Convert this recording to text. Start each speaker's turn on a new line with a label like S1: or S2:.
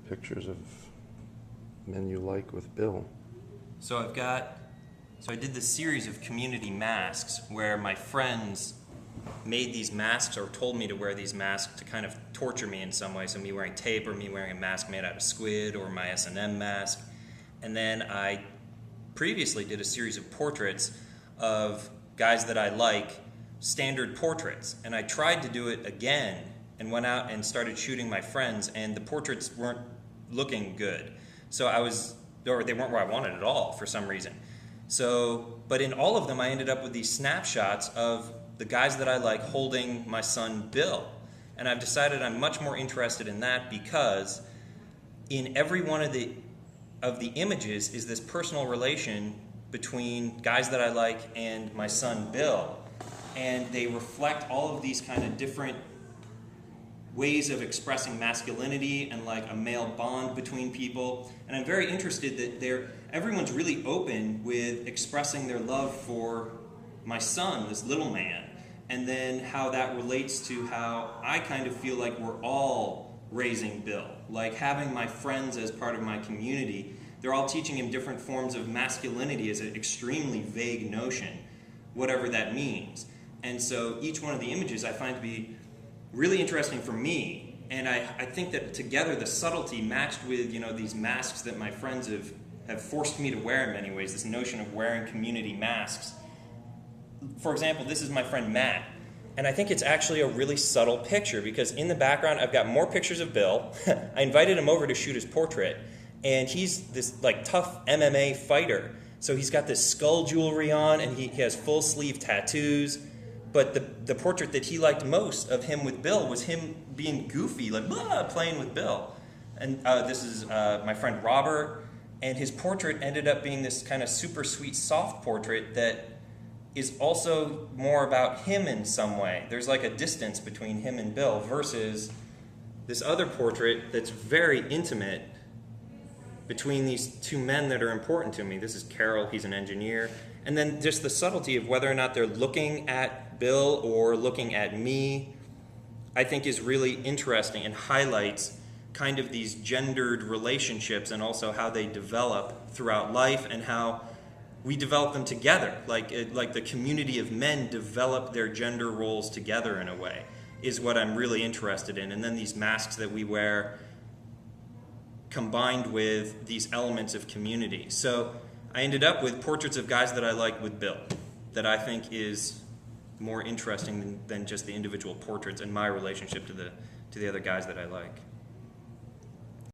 S1: pictures of men you like with Bill.
S2: So I did this series of community masks where my friends made these masks or told me to wear these masks to kind of torture me in some way. So me wearing tape or me wearing a mask made out of squid or my S&M mask. And then I previously did a series of portraits of guys that I like, standard portraits. And I tried to do it again and went out and started shooting my friends, and the portraits weren't looking good. So they weren't where I wanted at all for some reason. So, but in all of them, I ended up with these snapshots of the guys that I like holding my son Bill. And I've decided I'm much more interested in that because in every one of the images is this personal relation between guys that I like and my son Bill. And they reflect all of these kind of different ways of expressing masculinity and like a male bond between people. And I'm very interested that everyone's really open with expressing their love for my son, this little man, and then how that relates to how I kind of feel like we're all raising Bill. Like having my friends as part of my community, they're all teaching him different forms of masculinity as an extremely vague notion, whatever that means. And so each one of the images I find to be really interesting for me, and I think that together the subtlety matched with these masks that my friends have forced me to wear in many ways, this notion of wearing community masks. For example, this is my friend Matt, and I think it's actually a really subtle picture because in the background I've got more pictures of Bill. I invited him over to shoot his portrait, and he's this like tough MMA fighter. So he's got this skull jewelry on, and he has full sleeve tattoos. But the portrait that he liked most of him with Bill was him being goofy, like playing with Bill. And this is my friend Robert, and his portrait ended up being this kind of super sweet, soft portrait that is also more about him in some way. There's like a distance between him and Bill versus this other portrait that's very intimate between these two men that are important to me. This is Carol, he's an engineer. And then just the subtlety of whether or not they're looking at Bill or looking at me, I think is really interesting and highlights kind of these gendered relationships and also how they develop throughout life and how we develop them together. Like the community of men develop their gender roles together in a way is what I'm really interested in. And then these masks that we wear combined with these elements of community. So I ended up with portraits of guys that I like with Bill that I think is more interesting than just the individual portraits and my relationship to the other guys that I like.